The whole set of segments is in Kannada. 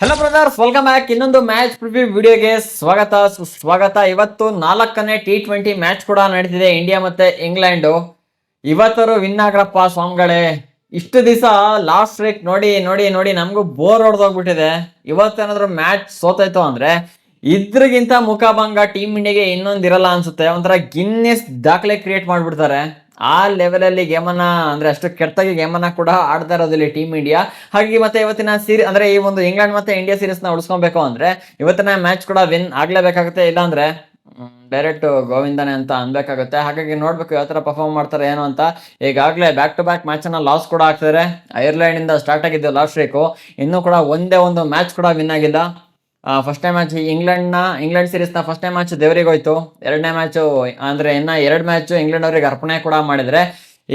Hello brothers, welcome back. ಇನ್ನೊಂದು ಮ್ಯಾಚ್ ಪ್ರಿವ್ಯೂ ವಿಡಿಯೋಗೆ ಸ್ವಾಗತ ಸುಸ್ವಾಗತ. ಇವತ್ತು 4ನೇ T20 ಮ್ಯಾಚ್ ಕೂಡ ನಡೀತಿದೆ, ಇಂಡಿಯಾ ಮತ್ತೆ ಇಂಗ್ಲೆಂಡು. ಇವತ್ತರು ವಿನ್ ಆಗ್ರಪ್ಪ ಸ್ವಾಮಿಗಳೇ. ಇಷ್ಟು ದಿವಸ ಲಾಸ್ಟ್ ವೀಕ್ ನೋಡಿ ನೋಡಿ ನೋಡಿ ನಮಗೂ ಬೋರ್ ಹೊಡೆದೋಗ್ಬಿಟ್ಟಿದೆ. ಇವತ್ತೇನಾದ್ರು ಮ್ಯಾಚ್ ಸೋತಾಯ್ತು ಅಂದ್ರೆ ಇದ್ರಿಗಿಂತ ಮುಖಭಂಗ ಟೀಮ್ ಇಂಡಿಯಾಗೆ ಇನ್ನೊಂದಿರಲ್ಲ ಅನ್ಸುತ್ತೆ. ಒಂಥರ ಗಿನ್ನೆಸ್ ದಾಖಲೆ ಕ್ರಿಯೇಟ್ ಮಾಡ್ಬಿಡ್ತಾರೆ. ಆ ಲೆವೆಲಲ್ಲಿ ಗೇಮನ್ನ ಅಂದ್ರೆ ಅಷ್ಟು ಕೆಟ್ಟಾಗಿ ಗೇಮನ್ನ ಕೂಡ ಆಡ್ತಾ ಇರೋದಿಲ್ಲ ಟೀಮ್ ಇಂಡಿಯಾ. ಹಾಗಾಗಿ ಮತ್ತೆ ಇವತ್ತಿನ ಅಂದ್ರೆ ಈ ಒಂದು ಇಂಗ್ಲೆಂಡ್ ಮತ್ತೆ ಇಂಡಿಯಾ ಸೀರೀಸ್ ನ ಉಳಿಸ್ಕೊಬೇಕು ಅಂದ್ರೆ ಇವತ್ತಿನ ಮ್ಯಾಚ್ ಕೂಡ ವಿನ್ ಆಗ್ಲೇಬೇಕಾಗುತ್ತೆ. ಇಲ್ಲಾಂದ್ರೆ ಡೈರೆಕ್ಟ್ ಗೋವಿಂದನೆ ಅಂತ ಅನ್ಬೇಕಾಗುತ್ತೆ. ಹಾಗಾಗಿ ನೋಡ್ಬೇಕು ಯಾವ ತರ ಪರ್ಫಾರ್ಮ್ ಮಾಡ್ತಾರೆ ಏನು ಅಂತ. ಈಗಾಗಲೇ ಬ್ಯಾಕ್ ಟು ಬ್ಯಾಕ್ ಮ್ಯಾಚ್ ಅನ್ನ ಲಾಸ್ ಕೂಡ ಆಗ್ತಾರೆ. ಐರ್ಲೆಂಡ್ ಇಂದ ಸ್ಟಾರ್ಟ್ ಆಗಿದ್ದು ಲಾಸ್ಟ್ ವೀಕು, ಇನ್ನೂ ಕೂಡ ಒಂದೇ ಒಂದು ಮ್ಯಾಚ್ ಕೂಡ ವಿನ್ ಆಗಿಲ್ಲ. First time match England series ನ ಫಸ್ಟ್ ಟೈಮ್ ಮ್ಯಾಚ್ ದೇವರಿಗೆ ಹೋಯ್ತು. ಎರಡನೇ ಮ್ಯಾಚ್ ಅಂದ್ರೆ ಇನ್ನ 2 ಮ್ಯಾಚ್ ಇಂಗ್ಲೆಂಡ್ ಅವರಿಗೆ ಅರ್ಪಣೆ ಕೂಡ ಮಾಡಿದ್ರೆ,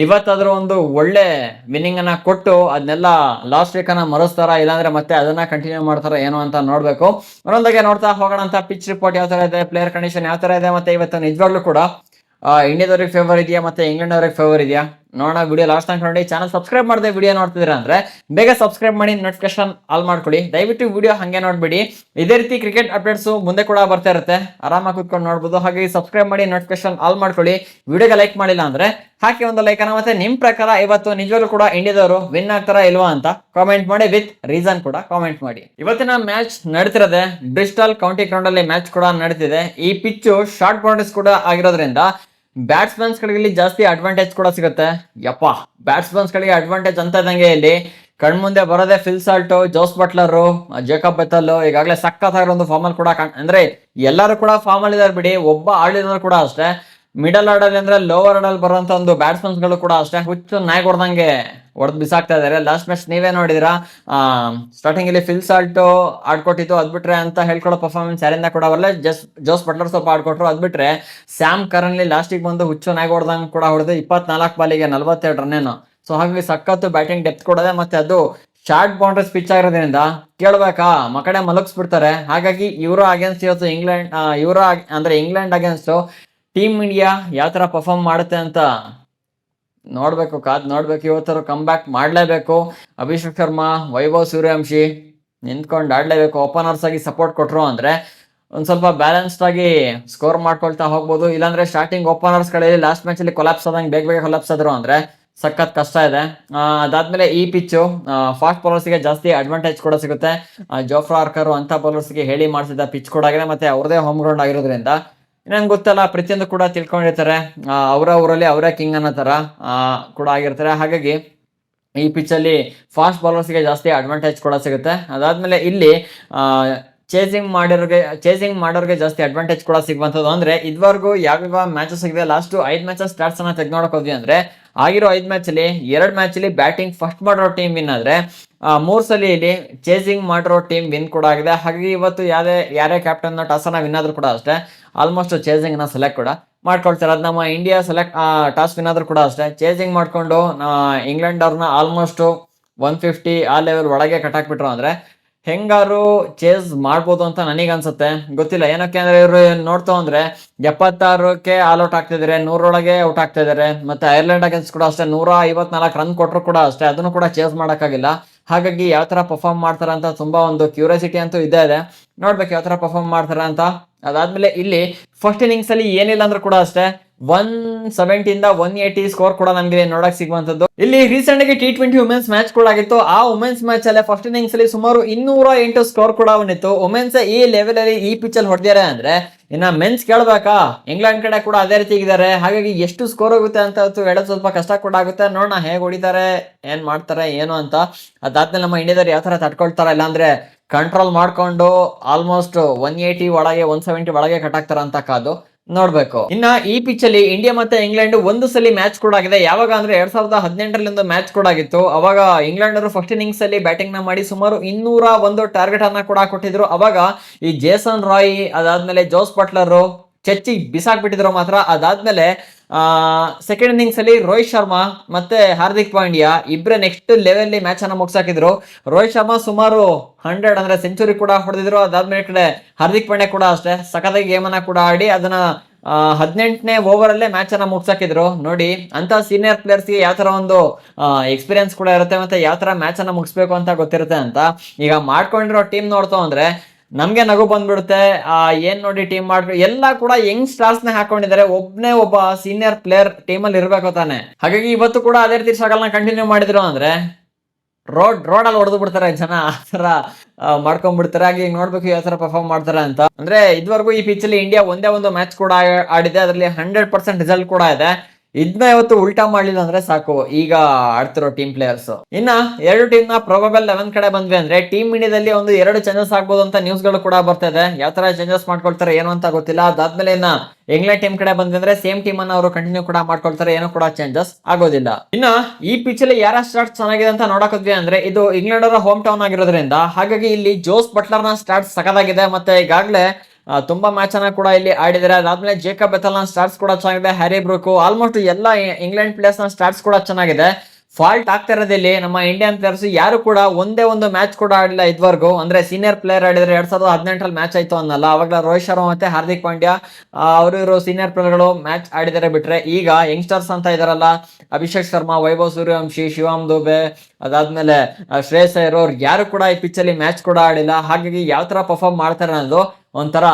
ಇವತ್ತಾದ್ರೂ ಒಂದು ಒಳ್ಳೆ ವಿನ್ನಿಂಗ್ ಅನ್ನ ಕೊಟ್ಟು ಅದನ್ನೆಲ್ಲ ಲಾಸ್ಟ್ ವೀಕ್ ಅನ್ನ ಮರೆಸ್ತಾರ, ಇಲ್ಲಾಂದ್ರೆ ಮತ್ತೆ ಅದನ್ನ ಕಂಟಿನ್ಯೂ ಮಾಡ್ತಾರ ಏನು ಅಂತ ನೋಡ್ಬೇಕು. ಒಂದೊಂದಾಗೆ ನೋಡ್ತಾ ಹೋಗೋಣ ಅಂತ. ಪಿಚ್ ರಿಪೋರ್ಟ್ ಯಾವ ತರ ಇದೆ, ಪ್ಲೇಯರ್ ಕಂಡೀಷನ್ ಯಾವ ತರ ಇದೆ, ಮತ್ತೆ ಇವತ್ತು ನಿಜವಾಗ್ಲೂ ಕೂಡ ಇಂಡಿಯಾದವ್ರಿಗೆ ಫೇವರ್ ಇದೆಯಾ ಮತ್ತೆ ಇಂಗ್ಲೆಂಡ್ ಅವ್ರಿಗೆ ಫೇವರ್ ಇದೆಯಾ ನೋಡೋಣ. ವಿಡಿಯೋ ಲಾಸ್ಟ್ ತನಕ ನೋಡಿ. ಚಾನಲ್ ಸಬ್ಸ್ಕ್ರೈಬ್ ಮಾಡದೆ ವಿಡಿಯೋ ನೋಡ್ತಿದ್ದೀರಾ ಅಂದ್ರೆ ಬೇಗ ಸಬ್ಸ್ಕ್ರೈಬ್ ಮಾಡಿ, ನೋಟಿಫಿಕೇಶನ್ ಆಲ್ ಮಾಡ್ಕೊಳ್ಳಿ. ದಯವಿಟ್ಟು ವಿಡಿಯೋ ಹಂಗೆ ನೋಡ್ಬಿಡಿ. ಇದೇ ರೀತಿ ಕ್ರಿಕೆಟ್ ಅಪ್ಡೇಟ್ಸ್ ಮುಂದೆ ಕೂಡ ಬರ್ತಾ ಇರುತ್ತೆ, ಆರಾಮಾಗಿ ಕೂತ್ಕೊಂಡು ನೋಡ್ಬೋದು. ಹಾಗಾಗಿ ಸಬ್ಸ್ಕ್ರೈಬ್ ಮಾಡಿ, ನೋಟಿಫಿಕೇಶನ್ ಆಲ್ ಮಾಡ್ಕೊಳ್ಳಿ. ವಿಡಿಯೋಗೆ ಲೈಕ್ ಮಾಡಿಲ್ಲ ಅಂದ್ರೆ ಹಾಕಿ ಒಂದು ಲೈಕ್ ಅನ್ನ. ಮತ್ತೆ ನಿಮ್ ಪ್ರಕಾರ ಇವತ್ತು ನಿಜವಾಗ್ಲೂ ಕೂಡ ಇಂಡಿಯಾದವರು ವಿನ್ ಆಗ್ತಾರಾ ಇಲ್ವಾ ಅಂತ ಕಾಮೆಂಟ್ ಮಾಡಿ, ವಿತ್ ರೀಸನ್ ಕೂಡ ಕಾಮೆಂಟ್ ಮಾಡಿ. ಇವತ್ತಿನ ಮ್ಯಾಚ್ ನಡೀತಿರೋದೆ ಬ್ರಿಸ್ಟಲ್ ಕೌಂಟಿ ಗ್ರೌಂಡ್ ಅಲ್ಲಿ ಮ್ಯಾಚ್ ಕೂಡ ನಡೀತಿದೆ. ಈ ಪಿಚ್ಚು ಶಾರ್ಟ್ ಬೌಂಡ್ರೀಸ್ ಕೂಡ ಆಗಿರೋದ್ರಿಂದ ಬ್ಯಾಟ್ಸ್ಮನ್ಸ್ ಗಳಿಗೆ ಜಾಸ್ತಿ ಅಡ್ವಾಂಟೇಜ್ ಕೂಡ ಸಿಗುತ್ತೆ. ಯಪ್ಪ, ಬ್ಯಾಟ್ಸ್ಮನ್ಸ್ ಗಳಿಗೆ ಅಡ್ವಾಂಟೇಜ್ ಅಂತ ಇದ್ದಂಗೆ ಇಲ್ಲಿ ಕಣ್ಮುಂದೆ ಬರೋದೇ Phil Salt, Jos Buttler, Jacob Bethell ಈಗಾಗಲೇ ಸಖತ್ತಾಗಿರೋ ಒಂದು ಫಾರ್ಮ್ ಅಲ್ಲಿ ಕೂಡ ಅಂದ್ರೆ ಎಲ್ಲರೂ ಕೂಡ ಫಾರ್ಮ್ ಅಲ್ಲಿ ಇದಾರೆ ಬಿಡಿ. ಒಬ್ಬ ಆಡಿದ್ರು ಕೂಡ ಅಷ್ಟೇ ಮಿಡಲ್ ಆರ್ಡರ್ ಅಂದ್ರೆ ಲೋವರ್ ಆರ್ಡರ್ ಬರುವಂತ ಒಂದು ಬ್ಯಾಟ್ಸ್ಮನ್ಸ್ ಗಳು ಕೂಡ ಅಷ್ಟೇ ಹುಚ್ಚು ನಾಯಿ ಹೊಡೆದಂಗೆ ಹೊಡೆದು ಬಿಸಾಕ್ತಾ ಇದಾರೆ. ಲಾಸ್ಟ್ ಮ್ಯಾಚ್ ನೀವೇ ನೋಡಿದಿರಾ, ಸ್ಟಾರ್ಟಿಂಗ್ ಇಲ್ಲಿ ಫಿಲ್ ಸಾಲ್ಟ್ ಆಡ್ಕೊಟ್ಟಿತ್ತು. ಅದ್ಬಿಟ್ರೆ ಅಂತ ಹೇಳ್ಕೊಳ್ಳೋ ಪರ್ಫಾರ್ಮೆನ್ಸ್ ಯಾರಿಂದ ಕೂಡ ಬರಲ್ಲ. ಜೋಸ್ ಬಟ್ಲರ್ ಸ್ವಲ್ಪ ಆಡ್ಕೊಟ್ರು. ಅದ್ಬಿಟ್ರೆ ಸ್ಯಾಮ್ ಕರನ್ಲಿ ಲಾಸ್ಟಿಗೆ ಬಂದು ಹುಚ್ಚು ನಾಯಿ ಹೊಡೆದಂಗೆ ಕೂಡ ಹೊಡೆದು 24 ಬಾಲಿಗೆ 42 ರನ್ ಏನು. ಸೊ ಹಾಗಾಗಿ ಸಖತ್ತು ಬ್ಯಾಟಿಂಗ್ ಡೆಪ್ತ್ ಕೊಡೋದೆ. ಮತ್ತೆ ಅದು ಶಾರ್ಟ್ ಬೌಂಡ್ರೀಸ್ ಪಿಚ್ ಆಗಿರೋದ್ರಿಂದ ಕೇಳ್ಬೇಕಾ ಮಕಡೆ ಮಲಗಿಸ್ಬಿಡ್ತಾರೆ. ಹಾಗಾಗಿ ಇವರು ಅಗೇನ್ಸ್ಟ್ ಇವತ್ತು ಇಂಗ್ಲೆಂಡ್ ಅಗೇನ್ಸ್ಟ್ ಟೀಮ್ ಇಂಡಿಯಾ ಯಾವ ತರ ಪರ್ಫಾರ್ಮ್ ಮಾಡುತ್ತೆ ಅಂತ ನೋಡ್ಬೇಕು, ಕಾದ್ ನೋಡ್ಬೇಕು. ಇವತ್ತರ ಕಮ್ ಬ್ಯಾಕ್ ಮಾಡ್ಲೇಬೇಕು. ಅಭಿಷೇಕ್ ಶರ್ಮಾ, ವೈಭವ್ ಸೂರ್ಯವಂಶಿ ನಿಂತ್ಕೊಂಡು ಆಡ್ಲೇಬೇಕು. ಓಪನರ್ಸ್ ಆಗಿ ಸಪೋರ್ಟ್ ಕೊಟ್ರು ಅಂದ್ರೆ ಒಂದ್ ಸ್ವಲ್ಪ ಬ್ಯಾಲೆನ್ಸ್ಡ್ ಆಗಿ ಸ್ಕೋರ್ ಮಾಡ್ಕೊಳ್ತಾ ಹೋಗ್ಬೋದು. ಇಲ್ಲಾಂದ್ರೆ ಸ್ಟಾರ್ಟಿಂಗ್ ಓಪನರ್ಸ್ ಗಳಲ್ಲಿ ಲಾಸ್ಟ್ ಮ್ಯಾಚ್ ಅಲ್ಲಿ ಕೊಲಾಪ್ಸ್ ಆದಂಗೆ ಬೇಗ ಕೊಲಾಪ್ಸ್ ಆದ್ರು ಅಂದ್ರೆ ಸಖತ್ ಕಷ್ಟ ಇದೆ. ಅದಾದ್ಮೇಲೆ ಈ ಪಿಚ್ಚು ಫಾಸ್ಟ್ ಬೌಲರ್ಸ್ಗೆ ಜಾಸ್ತಿ ಅಡ್ವಾಂಟೇಜ್ ಕೂಡ ಸಿಗುತ್ತೆ. ಜೋಫ್ರಾ ಆರ್ಕರ್ ಅಂತ ಬೌಲರ್ಸ್ಗೆ ಹೇಳಿ ಮಾಡಿಸಿದ ಪಿಚ್ ಕೂಡ ಆಗಿದೆ. ಮತ್ತೆ ಅವ್ರದೇ ಹೋಮ್ ಗ್ರೌಂಡ್ ಆಗಿರೋದ್ರಿಂದ ಇನ್ನೇನು ಗೊತ್ತಲ್ಲ, ಪ್ರತಿಯೊಂದು ಕೂಡ ತಿಳ್ಕೊಂಡಿರ್ತಾರೆ. ಅವರ ಊರಲ್ಲಿ ಅವರೇ ಕಿಂಗ್ ಅನ್ನೋ ತರ ಕೂಡ ಆಗಿರ್ತಾರೆ. ಹಾಗಾಗಿ ಈ ಪಿಚ್ ಅಲ್ಲಿ ಫಾಸ್ಟ್ ಬೌಲರ್ಸ್ಗೆ ಜಾಸ್ತಿ ಅಡ್ವಾಂಟೇಜ್ ಕೂಡ ಸಿಗುತ್ತೆ. ಅದಾದ್ಮೇಲೆ ಇಲ್ಲಿ ಚೇಸಿಂಗ್ ಮಾಡೋರಿಗೆ ಜಾಸ್ತಿ ಅಡ್ವಾಂಟೇಜ್ ಕೂಡ ಸಿಗುವಂಥದ್ದು. ಅಂದ್ರೆ ಇದುವರೆಗೂ ಯಾವ ಮ್ಯಾಚಸ್ ಆಗಿದೆ, ಲಾಸ್ಟ್ 5 ಮ್ಯಾಚಸ್ ಸ್ಟಾರ್ಟ್ಸ್ ಅನ್ನ ತೆಗೆದುನೋಡಕ್ ಹೋದ್ವಿ ಅಂದ್ರೆ ಆಗಿರೋ 5 ಮ್ಯಾಚ್ ಅಲ್ಲಿ 2 ಮ್ಯಾಚ್ ಅಲ್ಲಿ ಬ್ಯಾಟಿಂಗ್ ಫಸ್ಟ್ ಮಾಡಿರೋ ಟೀಮ್ ವಿನ್ ಆದ್ರೆ 3 ಸಲ ಇಲ್ಲಿ ಚೇಸಿಂಗ್ ಮಾಡಿರೋ ಟೀಮ್ ವಿನ್ ಕೂಡ ಆಗಿದೆ. ಹಾಗಾಗಿ ಇವತ್ತು ಯಾರೇ ಕ್ಯಾಪ್ಟನ್ ಟಾಸ್ ಅನ್ನ ವಿನ್ ಆದ್ರೂ ಕೂಡ ಅಷ್ಟೇ ಆಲ್ಮೋಸ್ಟ್ ಚೇಸಿಂಗ್ ನ ಸೆಲೆಕ್ಟ್ ಕೂಡ ಮಾಡ್ಕೊಳ್ತಾರೆ. ಅದು ನಮ್ಮ ಇಂಡಿಯಾ ಟಾಸ್ ವಿನ್ ಆದ್ರೂ ಕೂಡ ಅಷ್ಟೇ ಚೇಸಿಂಗ್ ಮಾಡ್ಕೊಂಡು ಇಂಗ್ಲೆಂಡ್ ಅವ್ರನ್ನ ಆಲ್ಮೋಸ್ಟ್ 150 ಆ ಲೆವೆಲ್ ಒಳಗೆ ಕಟ್ಟಾಕ್ಬಿಟ್ರು ಅಂದ್ರೆ ಹೆಂಗಾರು ಚೇಸ್ ಮಾಡ್ಬೋದು ಅಂತ ನನಗನ್ಸುತ್ತೆ. ಗೊತ್ತಿಲ್ಲ ಏನಕ್ಕೆ ಅಂದ್ರೆ ಇವರು ನೋಡ್ತಾ ಅಂದ್ರೆ 76ಕ್ಕೆ ಆಲ್ ಔಟ್ ಆಗ್ತಿದ್ದಾರೆ, 100 ಔಟ್ ಆಗ್ತಾ ಇದಾರೆ. ಮತ್ತೆ ಐರ್ಲೆಂಡ್ ಅಗೇನ್ಸ್ಟ್ ಕೂಡ ಅಷ್ಟೇ 154 ರನ್ ಕೊಟ್ಟರು ಕೂಡ ಅಷ್ಟೇ ಅದನ್ನು ಕೂಡ ಚೇಸ್ ಮಾಡಕ್ಕಾಗಿಲ್ಲ. ಹಾಗಾಗಿ ಯಾವ ತರ ಪರ್ಫಾರ್ಮ್ ಮಾಡ್ತಾರೆ ಅಂತ ತುಂಬಾ ಒಂದು ಕ್ಯೂರಿಯಾಸಿಟಿ ಅಂತೂ ಇದೆ. ನೋಡ್ಬೇಕು ಯಾವ ತರ ಪರ್ಫಾರ್ಮ್ ಮಾಡ್ತಾರೆ ಅಂತ. ಅದಾದ್ಮೇಲೆ ಇಲ್ಲಿ ಫಸ್ಟ್ ಇನ್ನಿಂಗ್ಸ್ ಅಲ್ಲಿ ಏನಿಲ್ಲ ಅಂದ್ರೂ ಕೂಡ ಅಷ್ಟೇ 170 ಇಂದ 180 ಸ್ಕೋರ್ ಕೂಡ ನಮ್ಗೆ ನೋಡಕ್ ಸಿಗುವಂತದ್ದು. ಇಲ್ಲಿ ರೀಸೆಂಟ್ ಆಗಿ T20 ವುಮೆನ್ಸ್ ಮ್ಯಾಚ್ ಕೂಡ ಆಗಿತ್ತು. ಆ ವುಮೆನ್ಸ್ ಮ್ಯಾಚ್ ಅಲ್ಲೇ ಫಸ್ಟ್ ಇನ್ನಿಂಗ್ಸ್ ಅಲ್ಲಿ ಸುಮಾರು 208 ಸ್ಕೋರ್ ಕೂಡ ಬಂದಿತ್ತು. ವುಮೆನ್ಸ್ ಈ ಲೆವೆಲ್ ಅಲ್ಲಿ ಈ ಪಿಚ್ ಅಲ್ಲಿ ಹೊಡೆದಿದ್ದಾರೆ ಅಂದ್ರೆ ಇನ್ನ ಮೆನ್ಸ್ ಕೇಳ್ಬೇಕಾ, ಇಂಗ್ಲೆಂಡ್ ಕಡೆ ಕೂಡ ಅದೇ ರೀತಿ ಇದ್ದಾರೆ. ಹಾಗಾಗಿ ಎಷ್ಟು ಸ್ಕೋರ್ ಹೋಗುತ್ತೆ ಅಂತ ಹೇಳೋದು ಸ್ವಲ್ಪ ಕಷ್ಟ ಕೂಡ ಆಗುತ್ತೆ. ನೋಡೋಣ ಹೇಗೆ ಹೊಡಿತಾರೆ, ಏನ್ ಮಾಡ್ತಾರೆ ಏನು ಅಂತ. ಅದಾದ್ಮೇಲೆ ನಮ್ಮ ಇಂಡಿಯಾದವ್ರು ಯಾವ ತರ ತಡ್ಕೊಳ್ತಾರ, ಇಲ್ಲಾಂದ್ರೆ ಕಂಟ್ರೋಲ್ ಮಾಡ್ಕೊಂಡು ಆಲ್ಮೋಸ್ಟ್ 180 ಒಳಗೆ 170 ಒಳಗೆ ಕಟ್ಟಾಕ್ತಾರ ಅಂತ ಕಾದು ನೋಡ್ಬೇಕು. ಇನ್ನ ಈ ಪಿಚ್ ಅಲ್ಲಿ ಇಂಡಿಯಾ ಮತ್ತೆ ಇಂಗ್ಲೆಂಡ್ ಒಂದು ಸಲ ಮ್ಯಾಚ್ ಕೂಡ ಆಗಿದೆ. ಯಾವಾಗ ಅಂದ್ರೆ 2018ರಲ್ಲಿ ಒಂದು ಮ್ಯಾಚ್ ಕೂಡ ಆಗಿತ್ತು. ಅವಾಗ ಇಂಗ್ಲೆಂಡ್ ಅವರು ಫಸ್ಟ್ ಇನ್ನಿಂಗ್ಸ್ ಅಲ್ಲಿ ಬ್ಯಾಟಿಂಗ್ ನ ಮಾಡಿ ಸುಮಾರು 201 ಟಾರ್ಗೆಟ್ ಅನ್ನ ಕೂಡ ಕೊಟ್ಟಿದ್ರು. ಅವಾಗ ಈ ಜೇಸನ್ ರಾಯ್ ಅದಾದ್ಮೇಲೆ ಜೋಸ್ ಬಟ್ಲರ್ ಚಚ್ಚಿ ಬಿಸಾಕ್ಬಿಟ್ಟಿದ್ರು ಮಾತ್ರ. ಅದಾದ್ಮೇಲೆ ಸೆಕೆಂಡ್ ಇನ್ನಿಂಗ್ಸ್ ಅಲ್ಲಿ ರೋಹಿತ್ ಶರ್ಮಾ ಮತ್ತೆ ಹಾರ್ದಿಕ್ ಪಾಂಡ್ಯ ಇಬ್ರೆ ನೆಕ್ಸ್ಟ್ ಲೆವೆಲ್ ಮ್ಯಾಚ್ ಅನ್ನ ಮುಗಿಸಾಕಿದ್ರು. ರೋಹಿತ್ ಶರ್ಮಾ ಸುಮಾರು 100 ಅಂದ್ರೆ ಸೆಂಚುರಿ ಕೂಡ ಹೊಡೆದಿದ್ರು. ಅದಾದ್ಮೇಲೆ ಕಡೆ ಹಾರ್ದಿಕ್ ಪಾಂಡ್ಯ ಕೂಡ ಅಷ್ಟೇ ಸಖತ್ತಾಗಿ ಗೇಮ್ ಅನ್ನ ಕೂಡ ಆಡಿ ಅದನ್ನ 18ನೇ ಓವರಲ್ಲೇ ಮ್ಯಾಚ್ ಅನ್ನ ಮುಗ್ಸಾಕಿದ್ರು ನೋಡಿ. ಅಂತ ಸೀನಿಯರ್ ಪ್ಲೇಯರ್ಸ್ಗೆ ಯಾವ ತರ ಒಂದು ಎಕ್ಸ್ಪೀರಿಯನ್ಸ್ ಕೂಡ ಇರುತ್ತೆ, ಮತ್ತೆ ಯಾವ ತರ ಮ್ಯಾಚ್ ಅನ್ನ ಮುಗಿಸ್ಬೇಕು ಅಂತ ಗೊತ್ತಿರುತ್ತೆ ಅಂತ. ಈಗ ಮಾಡ್ಕೊಂಡಿರೋ ಟೀಮ್ ನೋಡ್ತಾ ಅಂದ್ರೆ ನಮ್ಗೆ ನಗು ಬಂದ್ಬಿಡುತ್ತೆ. ಏನ್ ನೋಡಿ ಟೀಮ್ ಮಾಡ್ಬೇಕು, ಎಲ್ಲ ಕೂಡ ಯಂಗ್ ಸ್ಟಾರ್ಸ್ ನೇ ಹಾಕೊಂಡಿದ್ದಾರೆ. ಒಬ್ಬ ಸೀನಿಯರ್ ಪ್ಲೇಯರ್ ಟೀಮ್ ಅಲ್ಲಿ ಇರ್ಬೇಕು ತಾನೆ. ಹಾಗಾಗಿ ಇವತ್ತು ಕೂಡ ಅದೇ ರೀತಿ ಸ್ಟ್ರಗಲ್ ನ ಕಂಟಿನ್ಯೂ ಮಾಡಿದ್ರು ಅಂದ್ರೆ ರೋಡಲ್ಲಿ ಹೊಡೆದು ಬಿಡ್ತಾರೆ ಜನ, ಆ ತರ ಮಾಡ್ಕೊಂಡ್ಬಿಡ್ತಾರೆ. ಹಾಗೆ ಈಗ ನೋಡ್ಬೇಕು ಯಾವ ತರ ಪರ್ಫಾರ್ಮ್ ಮಾಡ್ತಾರೆ ಅಂತ. ಅಂದ್ರೆ ಇದುವರೆಗೂ ಈ ಪಿಚ್ ಅಲ್ಲಿ ಇಂಡಿಯಾ ಒಂದೇ ಒಂದು ಮ್ಯಾಚ್ ಕೂಡ ಆಡಿದೆ, ಅದರಲ್ಲಿ 100% ರಿಸಲ್ಟ್ ಕೂಡ ಇದೆ. ಇದನ್ನ ಇವತ್ತು ಉಲ್ಟಾ ಮಾಡ್ಲಿಲ್ಲ ಅಂದ್ರೆ ಸಾಕು ಈಗ ಆಡ್ತಿರೋ ಟೀಮ್ ಪ್ಲೇಯರ್ಸ್. ಇನ್ನ ಎರಡು ಟೀಮ್ ನ ಪ್ರೊಬಬಲ್ 11 ಕಡೆ ಬಂದ್ವಿ ಅಂದ್ರೆ ಟೀಮ್ ಇಂಡಿಯಾದಲ್ಲಿ ಒಂದು 2 ಚೇಂಜಸ್ ಆಗ್ಬೋದು ಅಂತ ನ್ಯೂಸ್ ಗಳು ಕೂಡ ಬರ್ತಾ ಇದೆ. ಯಾವ ತರ ಚೇಂಜಸ್ ಮಾಡ್ಕೊಳ್ತಾರೆ ಏನು ಅಂತ ಗೊತ್ತಿಲ್ಲ. ಅದಾದ್ಮೇಲೆ ಇನ್ನ ಇಂಗ್ಲೆಂಡ್ ಟೀಮ್ ಕಡೆ ಬಂದ್ವಿ ಅಂದ್ರೆ ಸೇಮ್ ಟೀಮ್ ಅನ್ನ ಅವರು ಕಂಟಿನ್ಯೂ ಕೂಡ ಮಾಡ್ಕೊಳ್ತಾರೆ, ಏನು ಕೂಡ ಚೇಂಜಸ್ ಆಗೋದಿಲ್ಲ. ಇನ್ನ ಈ ಪಿಚ್ ಅಲ್ಲಿ ಯಾರ ಸ್ಟಾರ್ಟ್ ಚೆನ್ನಾಗಿದೆ ಅಂತ ನೋಡಕೋದ್ವಿ ಅಂದ್ರೆ ಇದು ಇಂಗ್ಲೆಂಡ್ ಅವರ ಹೋಮ್ ಟೌನ್ ಆಗಿರೋದ್ರಿಂದ ಹಾಗಾಗಿ ಇಲ್ಲಿ ಜೋಸ್ ಬಟ್ಲರ್ ನ ಸ್ಟಾರ್ಟ್ ಸಖತ್ತಾಗಿದೆ. ಮತ್ತೆ ಈಗಾಗಲೇ ತುಂಬಾ ಮ್ಯಾಚ್ ಅನ್ನ ಕೂಡ ಇಲ್ಲಿ ಆಡಿದ್ದಾರೆ. ಅದಾದ್ಮೇಲೆ ಜೇಕಬ್ ಬೆಥೆಲ್ ನ ಸ್ಟಾರ್ಟ್ಸ್ ಕೂಡ ಚೆನ್ನಾಗಿದೆ. ಹ್ಯಾರಿ ಬ್ರೂಕ್, ಆಲ್ಮೋಸ್ಟ್ ಎಲ್ಲ ಇಂಗ್ಲೆಂಡ್ ಪ್ಲೇಯರ್ಸ್ ನ ಸ್ಟಾರ್ಟ್ಸ್ ಕೂಡ ಚೆನ್ನಾಗಿದೆ. ಫಾಲ್ಟ್ ಆಗ್ತಾ ಇರೋದಿಲ್ಲಿ ನಮ್ಮ ಇಂಡಿಯನ್ ಪ್ಲೇಯರ್ಸ್ ಯಾರು ಕೂಡ ಒಂದೇ ಒಂದು ಮ್ಯಾಚ್ ಕೂಡ ಆಡಿಲ್ಲ ಇದುವರೆಗೂ. ಅಂದ್ರೆ ಸೀನಿಯರ್ ಪ್ಲೇಯರ್ ಆಡಿದ್ರೆ 2018ರಲ್ಲಿ ಮ್ಯಾಚ್ ಆಯ್ತು ಅನ್ನಲ್ಲ, ಅವಾಗ ರೋಹಿತ್ ಶರ್ಮಾ ಮತ್ತೆ ಹಾರ್ದಿಕ್ ಪಾಂಡ್ಯ ಅವರು ಸೀನಿಯರ್ ಪ್ಲೇಯರ್ಗಳು ಮ್ಯಾಚ್ ಆಡಿದರೆ ಬಿಟ್ರೆ ಈಗ ಯಂಗ್ಸ್ಟರ್ಸ್ ಅಂತ ಇದಾರಲ್ಲ, ಅಭಿಷೇಕ್ ಶರ್ಮಾ, ವೈಭವ್ ಸೂರ್ಯವಂಶಿ, ಶಿವಮ್ ದುಬೆ, ಅದಾದ್ಮೇಲೆ ಶ್ರೇಯಸ್ ಅಯ್ಯರ್ ಅವ್ರು ಯಾರು ಕೂಡ ಈ ಪಿಚ್ ಅಲ್ಲಿ ಮ್ಯಾಚ್ ಕೂಡ ಆಡಿಲ್ಲ. ಹಾಗಾಗಿ ಯಾವ ತರ ಪರ್ಫಾರ್ಮ್ ಮಾಡ್ತಾರೆ ಅನ್ನೋದು ಒಂಥರ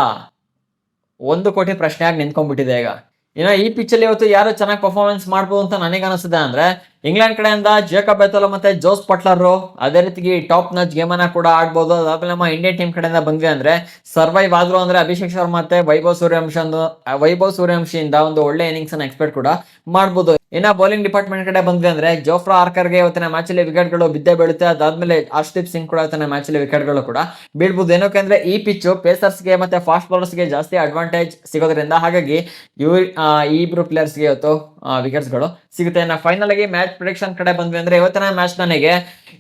1 ಕೋಟಿ ಪ್ರಶ್ನೆಯಾಗಿ ನಿಂತ್ಕೊಂಡ್ಬಿಟ್ಟಿದೆ ಈಗ. ಇನ್ನು ಈ ಪಿಚ್ ಅಲ್ಲಿ ಇವತ್ತು ಯಾರು ಚೆನ್ನಾಗಿ ಪರ್ಫಾರ್ಮೆನ್ಸ್ ಮಾಡ್ಬೋದು ಅಂತ ನನಗೆ ಅನಿಸಿದೆ ಅಂದ್ರೆ ಇಂಗ್ಲೆಂಡ್ ಕಡೆಯಿಂದ ಜೇಕಬ್ ಬೆಥೆಲ್ ಮತ್ತೆ ಜೋಸ್ ಬಟ್ಲರ್, ಅದೇ ರೀತಿ ಟಾಪ್ ನಚ್ ಗೇಮ್ ಅನ್ನ ಕೂಡ ಆಡ್ಬೋದು. ಅದಾದ್ಮೇಲೆ ನಮ್ಮ ಇಂಡಿಯನ್ ಟೀಮ್ ಕಡೆಯಿಂದ ಬಂದ್ವಿ ಅಂದ್ರೆ ಸರ್ವೈವ್ ಆದ್ರು ಅಂದ್ರೆ ಅಭಿಷೇಕ್ ಶರ್ಮಾ ಮತ್ತೆ ವೈಭವ್ ಸೂರ್ಯವಂಶಿಯಿಂದ ಒಂದು ಒಳ್ಳೆ ಇನ್ನಿಂಗ್ಸ್ ಅನ್ನ ಎಕ್ಸ್ಪೆಕ್ಟ್ ಕೂಡ ಮಾಡ್ಬೋದು. ಇನ್ನ ಬೌಲಿಂಗ್ ಡಿಪಾರ್ಟ್ಮೆಂಟ್ ಕಡೆ ಬಂದ್ವಿ ಅಂದ್ರೆ ಜೋಫ್ರಾ ಆರ್ಕರ್ಗೆ ಇವತ್ತಿನ ಮ್ಯಾಚ್ ಅಲ್ಲಿ ವಿಕೆಟ್ ಗಳು ಬಿದ್ದೇ ಬೀಳುತ್ತೆ. ಅದಾದ್ಮೇಲೆ ಹರ್ಷದೀಪ್ ಸಿಂಗ್ ಕೂಡ ಇವತ್ತಿನ ಮ್ಯಾಚ್ ಅಲ್ಲಿ ವಿಕೆಟ್ ಗಳು ಕೂಡ ಬೀಳ್ಬಹುದು. ಏನಕ್ಕೆ ಅಂದ್ರೆ ಈ ಪಿಚ್ ಪೇಸರ್ಸ್ ಗೆ ಮತ್ತೆ ಫಾಸ್ಟ್ ಬೌಲರ್ಸ್ ಗೆ ಜಾಸ್ತಿ ಅಡ್ವಾಂಟೇಜ್ ಸಿಗೋದ್ರಿಂದ ಹಾಗಾಗಿ ಈ ಇಬ್ರು ಪ್ಲೇಯರ್ಸ್ ಗೆ ಇವತ್ತು ವಿಕೆಟ್ಸ್ ಗಳು ಸಿಗುತ್ತೆ. ಫೈನಲ್ ಆಗಿ ಮ್ಯಾಚ್ ಪ್ರಿಡಿಕ್ಷನ್ ಕಡೆ ಬಂದ್ವಿ ಅಂದ್ರೆ ಇವತ್ತಿನ ಮ್ಯಾಚ್ ನನಗೆ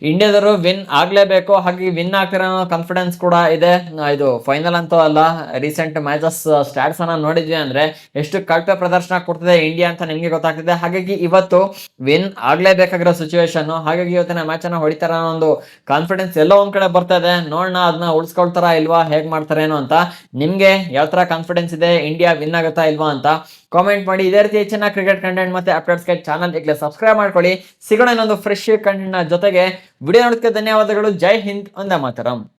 ಇಂಡಿಯಾದವರು ವಿನ್ ಆಗ್ಲೇಬೇಕು, ಹಾಗೆ ವಿನ್ ಆಗ್ತಿರೋ ಕಾನ್ಫಿಡೆನ್ಸ್ ಕೂಡ ಇದೆ. ಇದು ಫೈನಲ್ ಅಂತೂ ಅಲ್ಲ, ರೀಸೆಂಟ್ ಮ್ಯಾಚಸ್ ಸ್ಟಾಟ್ಸ್ ಅನ್ನ ನೋಡಿದ್ವಿ ಅಂದ್ರೆ ಎಷ್ಟು ಕಳಪೆ ಪ್ರದರ್ಶನ ಕೊಡ್ತಿದೆ ಇಂಡಿಯಾ ಅಂತ ನಿಮ್ಗೆ ಗೊತ್ತಾಗ್ತಿದೆ. ಹಾಗಾಗಿ ಇವತ್ತು ವಿನ್ ಆಗ್ಲೇಬೇಕಾಗಿರೋ ಸಿಚುವೇಶನ್, ಹಾಗಾಗಿ ಇವತ್ತಿನ ಮ್ಯಾಚ್ ಅನ್ನ ಹೊಡಿತಾರ ಅನ್ನೋ ಒಂದು ಕಾನ್ಫಿಡೆನ್ಸ್ ಎಲ್ಲ ಒಂದ್ ಕಡೆ ಬರ್ತಾ ಇದೆ. ನೋಡೋಣ ಅದನ್ನ ಉಳಿಸ್ಕೊಳ್ತಾರ ಇಲ್ವಾ, ಹೇಗ್ ಮಾಡ್ತಾರೇನೋ ಅಂತ. ನಿಮ್ಗೆ ಯಾವ ತರ ಕಾನ್ಫಿಡೆನ್ಸ್ ಇದೆ, ಇಂಡಿಯಾ ವಿನ್ ಆಗುತ್ತಾ ಇಲ್ವಾ ಅಂತ ಕಾಮೆಂಟ್ ಮಾಡಿ. ಇದೇ ರೀತಿ ಹೆಚ್ಚಿನ ಕ್ರಿಕೆಟ್ ಕಂಟೆಂಟ್ ಮತ್ತೆ ಅಪ್ಡೇಟ್ಸ್ಗೆ ಚಾನಲ್ ಈಗಲೇ ಸಬ್ಸ್ಕ್ರೈಬ್ ಮಾಡ್ಕೊಳ್ಳಿ. ಸಿಗೋಣ ಇನ್ನೊಂದು ಫ್ರೆಶ್ ಕಂಟೆಂಟ್ ಜೊತೆಗೆ. ವಿಡಿಯೋ ನೋಡೋದಕ್ಕೆ ಧನ್ಯವಾದಗಳು. ಜೈ ಹಿಂದ್, ವಂದೇ ಮಾತರಂ.